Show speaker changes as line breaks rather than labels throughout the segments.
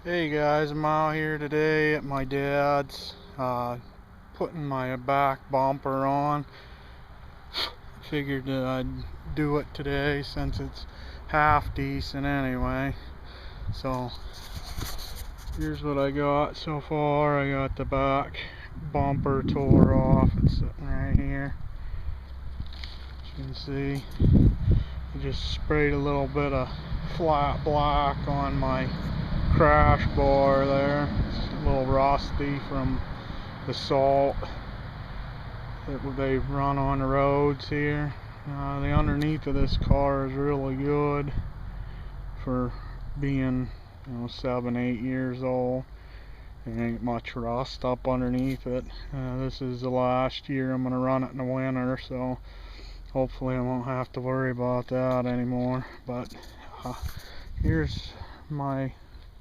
Hey guys, I'm out here today at my dad's, putting my back bumper on. Figured that I'd do it today since it's half decent anyway. So here's what I got so far. I got the back bumper tore off. It's sitting right here. As you can see, I just sprayed a little bit of flat black on my crash bar there. It's a little rusty from the salt that they run on the roads here. The underneath of this car is really good for being 7-8 years old. There ain't much rust up underneath it. This is the last year I'm gonna run it in the winter, so hopefully I won't have to worry about that anymore. But here's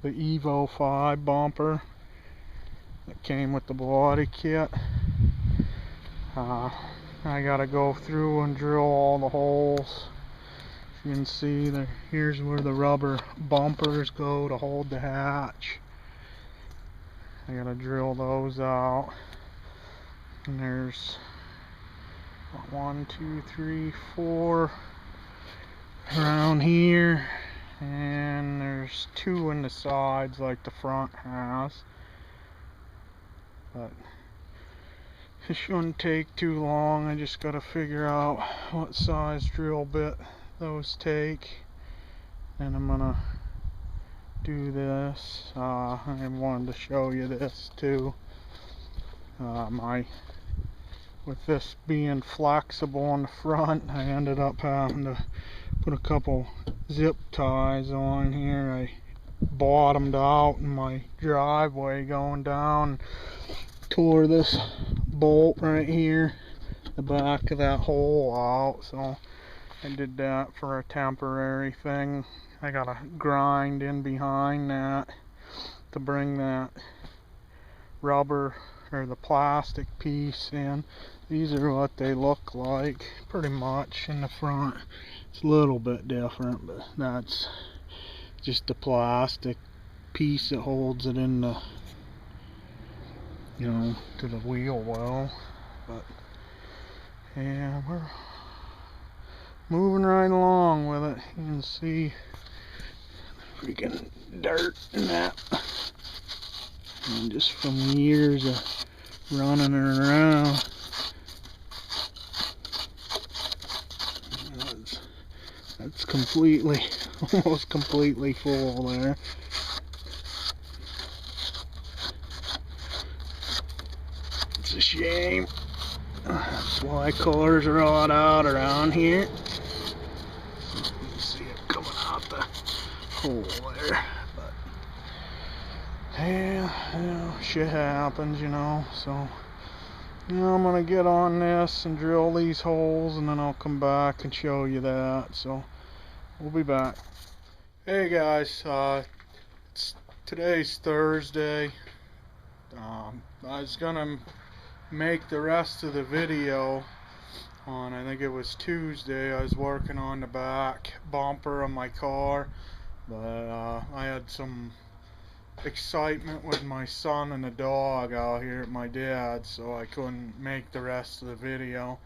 the Evo 5 bumper that came with the body kit. I gotta go through and drill all the holes. As you can see there, here's where the rubber bumpers go to hold the hatch. I gotta drill those out. And there's 1, 2, 3, 4 around here, and there's 2 in the sides like the front has. But it shouldn't take too long. I just gotta figure out what size drill bit those take. And I'm gonna do this. I wanted to show you this too. With this being flexible on the front, I ended up having to put a couple zip ties on here. I bottomed out in my driveway going down, tore this bolt right here, the back of that hole out, so I did that for a temporary thing. I got a grind in behind that to bring that rubber or the plastic piece in. These are what they look like pretty much in the front. It's a little bit different, but that's just the plastic piece that holds it in the to the wheel well. But yeah, we're moving right along with it. You can see freaking dirt and that, and just from years of running her around. That's completely, almost completely full there. It's a shame. That's why cars are all out around here. You can see it coming out the hole there. But yeah, shit happens, so now I'm gonna get on this and drill these holes, and then I'll come back and show you that. So we'll be back. Hey guys, today's Thursday. I was gonna make the rest of the video on, I think it was Tuesday. I was working on the back bumper of my car, but I had some excitement with my son and the dog out here at my dad's, so I couldn't make the rest of the video.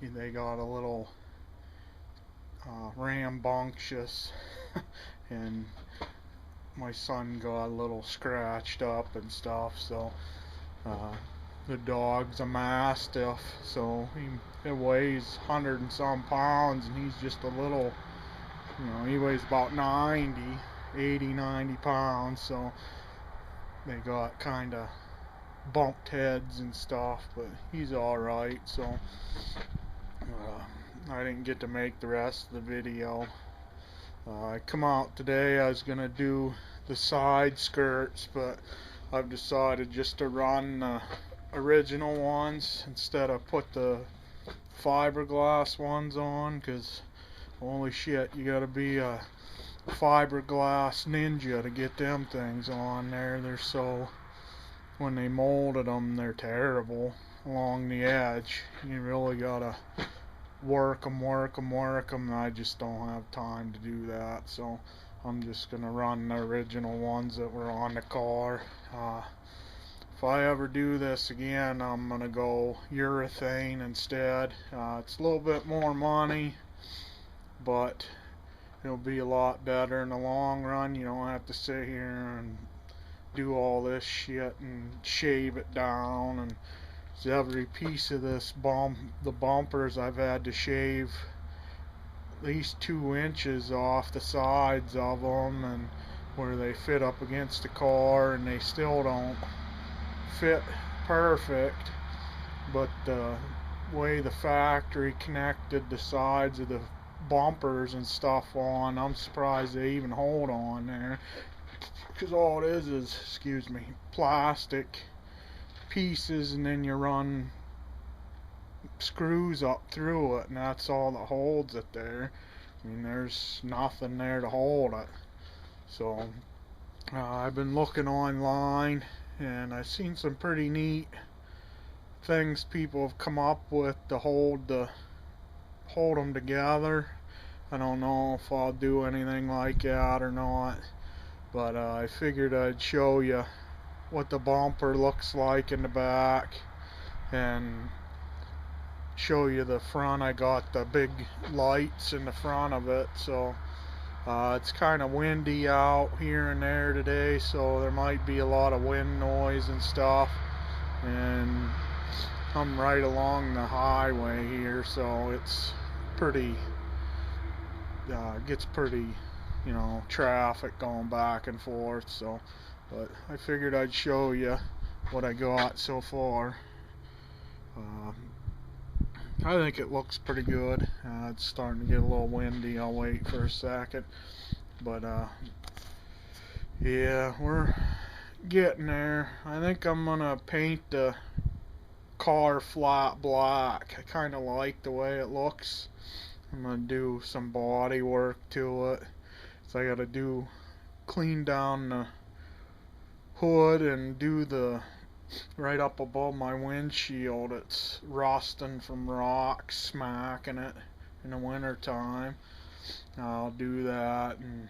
They got a little rambunctious and my son got a little scratched up and stuff, so the dog's a mastiff, so he weighs 100 and some pounds, and he's just a little, he weighs about 90 pounds, so they got kind of bumped heads and stuff, but he's alright. So I didn't get to make the rest of the video. I come out today, I was gonna do the side skirts, but I've decided just to run the original ones instead of put the fiberglass ones on, because holy shit, you gotta be a fiberglass ninja to get them things on there. They're so, when they molded them, they're terrible along the edge. You really gotta work them. I just don't have time to do that, so I'm just gonna run the original ones that were on the car. If I ever do this again, I'm gonna go urethane instead. It's a little bit more money, but it'll be a lot better in the long run. You don't have to sit here and do all this shit and shave it down. And every piece of this the bumpers, I've had to shave at least 2 inches off the sides of them, and where they fit up against the car, and they still don't fit perfect. But the way the factory connected the sides of the bumpers and stuff on, I'm surprised they even hold on there, because all it is, excuse me, plastic pieces, and then you run screws up through it, and that's all that holds it there. I mean, there's nothing there to hold it. So I've been looking online, and I've seen some pretty neat things people have come up with to hold them together. I don't know if I'll do anything like that or not, but I figured I'd show you what the bumper looks like in the back and show you the front. I got the big lights in the front of it, so it's kind of windy out here and there today, so there might be a lot of wind noise and stuff. And I'm right along the highway here, so it's pretty gets pretty, you know, traffic going back and forth. So, but I figured I'd show you what I got so far. I think it looks pretty good. It's starting to get a little windy. I'll wait for a second, but yeah, we're getting there. I think I'm gonna paint the car flat black. I kind of like the way it looks. I'm gonna do some body work to it, so I gotta clean down the hood and do the right up above my windshield. It's rusting from rocks smacking it in the winter time. I'll do that, and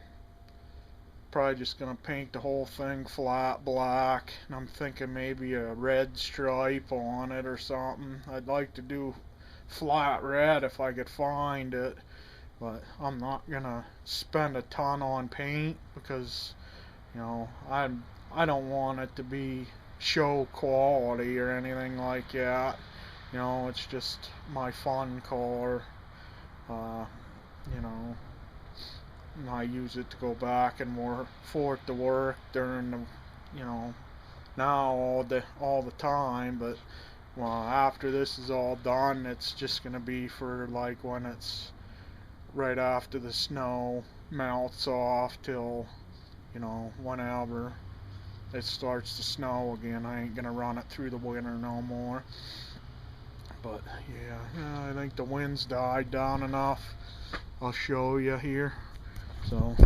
probably just gonna paint the whole thing flat black, and I'm thinking maybe a red stripe on it or something. I'd like to do flat red if I could find it, but I'm not gonna spend a ton on paint because, you know, I don't want it to be show quality or anything like that. You know, it's just my fun car. You know, I use it to go back and forth to work during the, you know, now all the time. But well, after this is all done, it's just gonna be for like when it's right after the snow melts off till, you know, whenever it starts to snow again. I ain't gonna run it through the winter no more. But yeah, I think the wind's died down enough. I'll show you here. So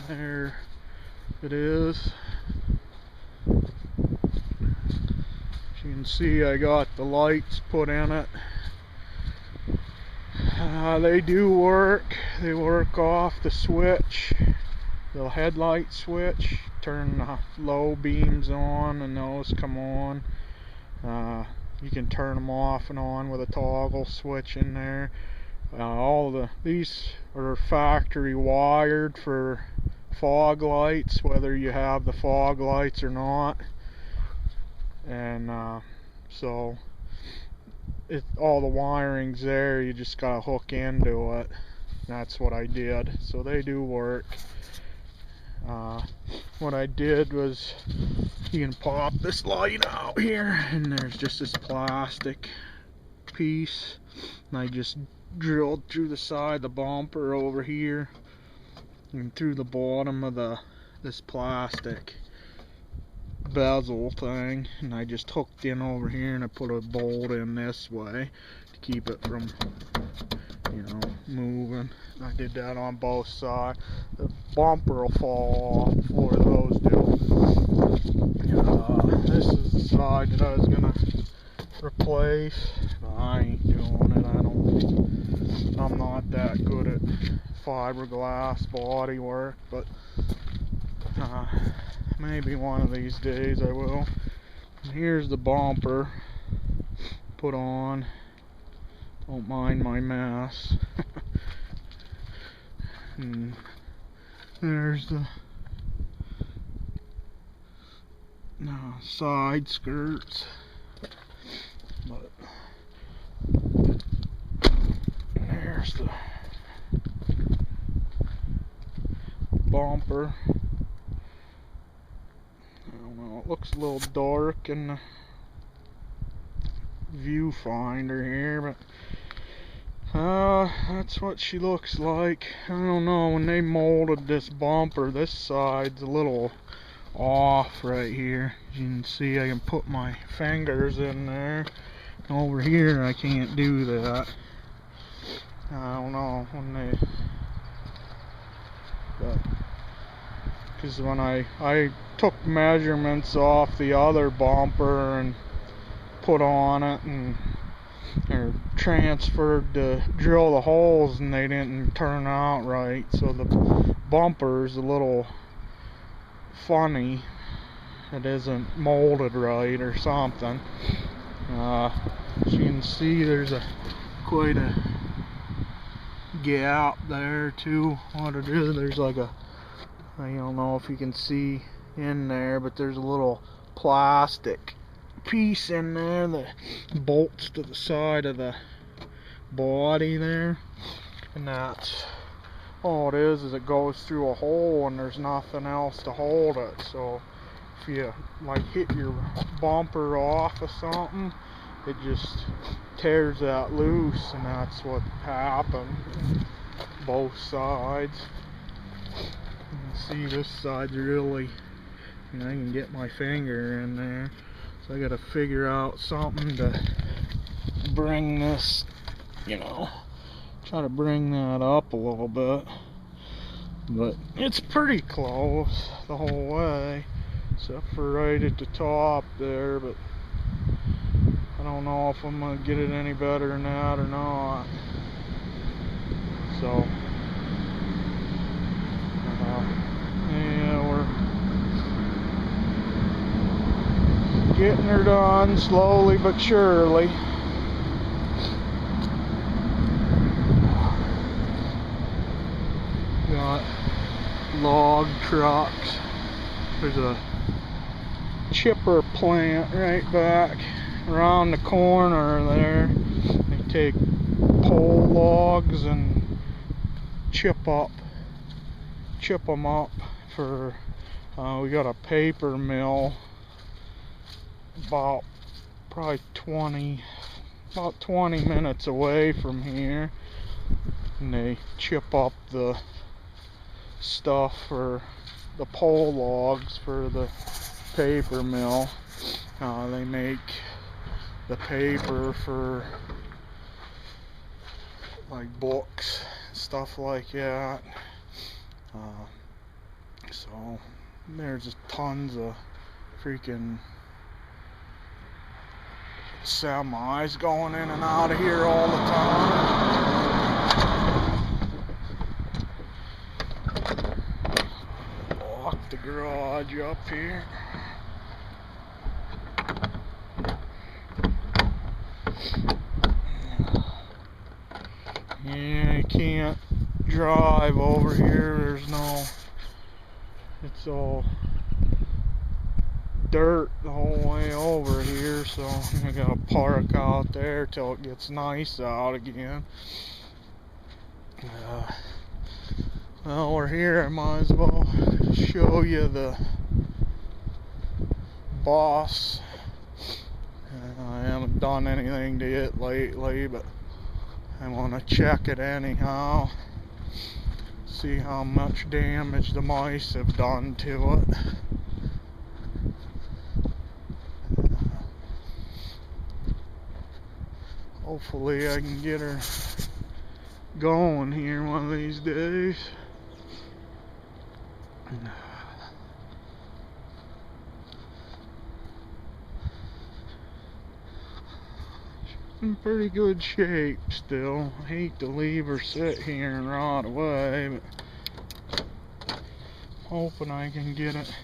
there it is. As you can see, I got the lights put in it. They do work. They work off the switch, the headlight switch. Turn the low beams on and those come on. You can turn them off and on with a toggle switch in there. These are factory wired for fog lights, whether you have the fog lights or not. And so all the wiring's there. You just gotta hook into it. That's what I did. So they do work. What I did was, you can pop this light out here, and there's just this plastic piece, and I just drilled through the side of the bumper over here and through the bottom of this plastic bezel thing, and I just hooked in over here, and I put a bolt in this way to keep it from, you know, moving. I did that on both sides. The bumper will fall off before those do. This is the side that I was gonna replace. I ain't doing it. I'm not that good fiberglass bodywork, but maybe one of these days I will. And here's the bumper put on. Don't mind my mess. And there's the side skirts. But there's the bumper. I don't know, it looks a little dark in the viewfinder here, but that's what she looks like. I don't know, when they molded this bumper, this side's a little off right here. As you can see, I can put my fingers in there. Over here I can't do that. I don't know when they, because when I took measurements off the other bumper and put on it, and or transferred to drill the holes, and they didn't turn out right, so the bumper's a little funny. It isn't molded right or something. As you can see, there's quite a gap there too. What it is, there's like a, I don't know if you can see in there, but there's a little plastic piece in there that bolts to the side of the body there, and that's all it is it goes through a hole and there's nothing else to hold it. So if you like hit your bumper off of something, it just tears that loose, and that's what happened. Both sides. You can see this side's really, I can get my finger in there. So I gotta figure out something to bring this, try to bring that up a little bit. But it's pretty close the whole way, except for right at the top there, but I don't know if I'm gonna get it any better than that or not. So yeah, we're getting her done slowly but surely. Got log trucks. There's a chipper plant right back around the corner there. They take pole logs and chip them up for, we got a paper mill about 20 minutes away from here, and they chip up the stuff for the pole logs for the paper mill. They make the paper for like books, stuff like that. So there's just tons of freaking semis going in and out of here all the time. Lock the garage up here. Yeah, you can't drive over here. There's no, it's all dirt the whole way over here, so I gotta park out there till it gets nice out again. Well, we're here, I might as well show you the boss. I haven't done anything to it lately, but I want to check it anyhow, see how much damage the mice have done to it. Hopefully I can get her going here one of these days. in pretty good shape still. I hate to leave her sit here and rot away, but hoping I can get it.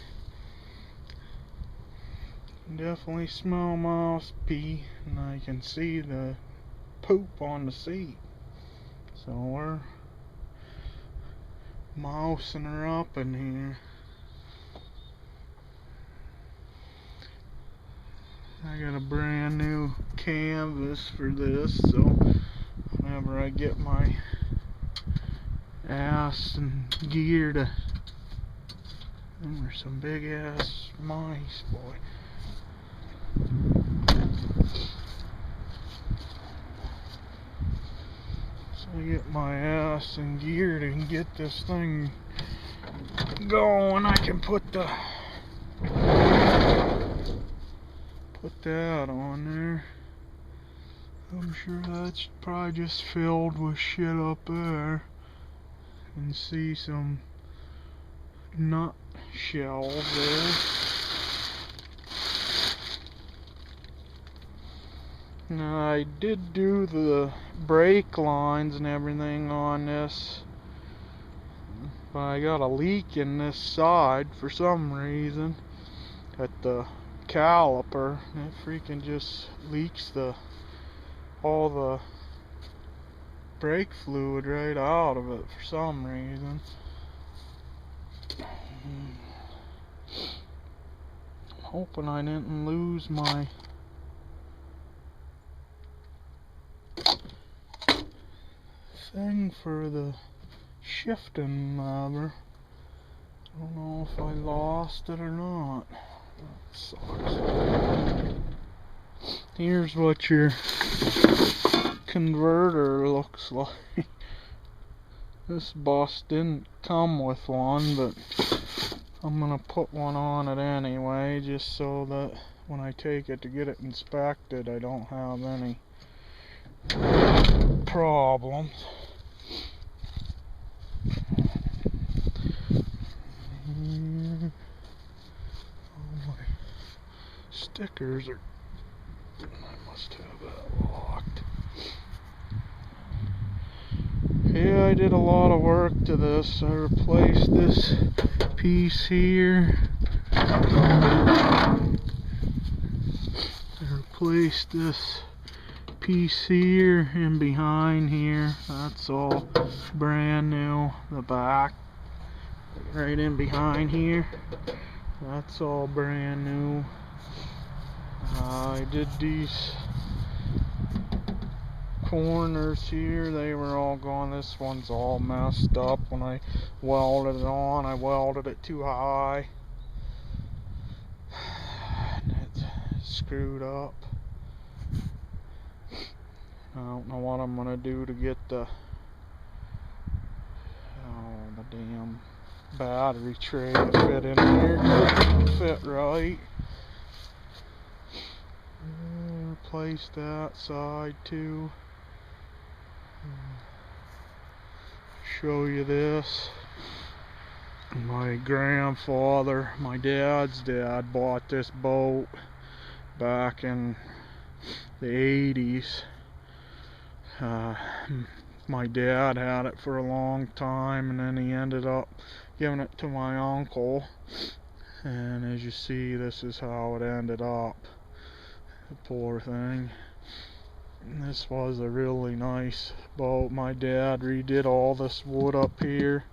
Definitely smell mouse pee, and I can see the poop on the seat. So we're mousing her up in here. I got a brand new canvas for this, so whenever I get my ass and gear to... There's some big ass mice, boy. So I get my ass and gear to get this thing going. I can put that on there. I'm sure that's probably just filled with shit up there. And see some nut shells there. Now I did do the brake lines and everything on this, but I got a leak in this side for some reason at the caliper. It freaking just leaks all the brake fluid right out of it for some reason. I'm hoping I didn't lose my thing for the shifting lever. I don't know if I lost it or not. That sucks. Here's what your converter looks like. This bus didn't come with one, but I'm gonna put one on it anyway, just so that when I take it to get it inspected, I don't have any problems. All my stickers are... I must have that locked. Yeah, I did a lot of work to this. I replaced this piece here. I replaced this piece here and behind here. That's all brand new. The back right in behind here, that's all brand new. I did these corners here, they were all gone. This one's all messed up. When I welded it on, I welded it too high and it screwed up. I don't know what I'm gonna do to get the damn battery tray to fit in here. Couldn't fit right. Replace that side too. Show you this. My grandfather, my dad's dad, bought this boat back in the 80s. My dad had it for a long time, and then he ended up giving it to my uncle, and as you see, this is how it ended up. The poor thing. And this was a really nice boat. My dad redid all this wood up here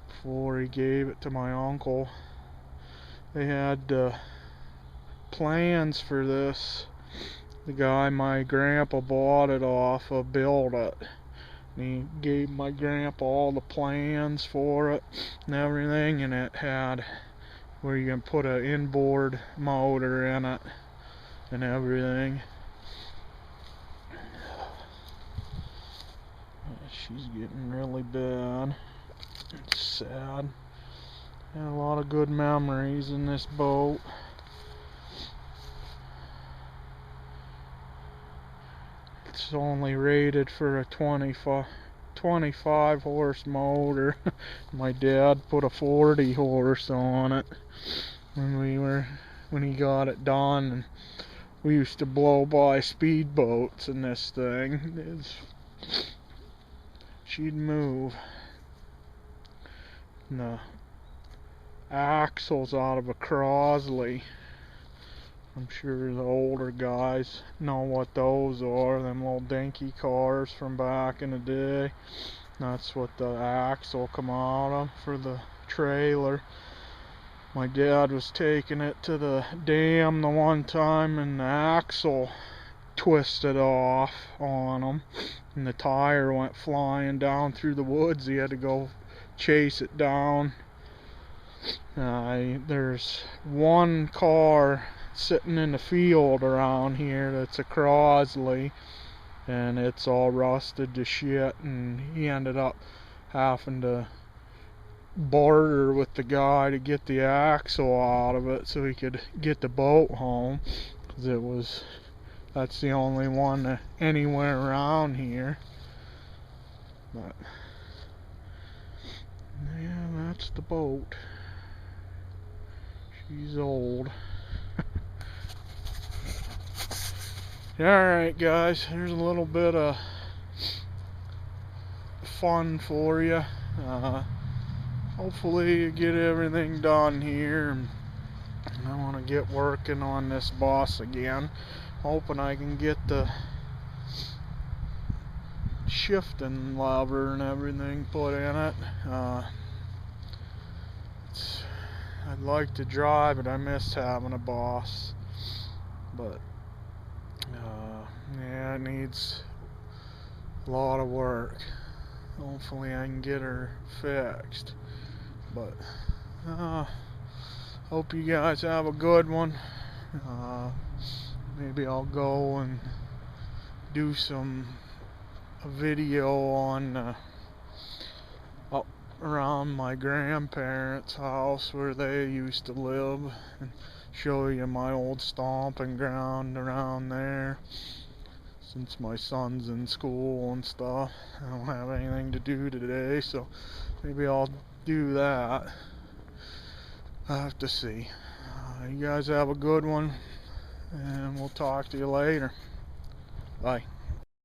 before he gave it to my uncle. They had plans for this. The guy my grandpa bought it off of built it. And he gave my grandpa all the plans for it and everything, and it had where you can put an inboard motor in it and everything. She's getting really bad. It's sad. Had a lot of good memories in this boat. It's only rated for a 25 horse motor. My dad put a 40 horse on it when he got it done, and We used to blow by speedboats in this thing. She'd move. And the axles out of a Crosley. I'm sure the older guys know what those are, them little dinky cars from back in the day. That's what the axle come out of for the trailer. My dad was taking it to the dam the one time and the axle twisted off on him and the tire went flying down through the woods. He had to go chase it down. There's one car sitting in the field around here that's a Crosley, and it's all rusted to shit, and he ended up having to barter with the guy to get the axle out of it so he could get the boat home, because that's the only one anywhere around here. But yeah, that's the boat. She's old. Alright guys, here's a little bit of fun for you. Hopefully you get everything done here. And I want to get working on this bus again. Hoping I can get the shifting lever and everything put in it. I'd like to drive it. I miss having a bus. But yeah, it needs a lot of work. Hopefully I can get her fixed. But hope you guys have a good one. Maybe I'll go and do a video on up around my grandparents' house where they used to live, and show you my old stomping ground around there. Since my son's in school and stuff, I don't have anything to do today, so maybe I'll do that. I have to see. You guys have a good one, and we'll talk to you later. Bye.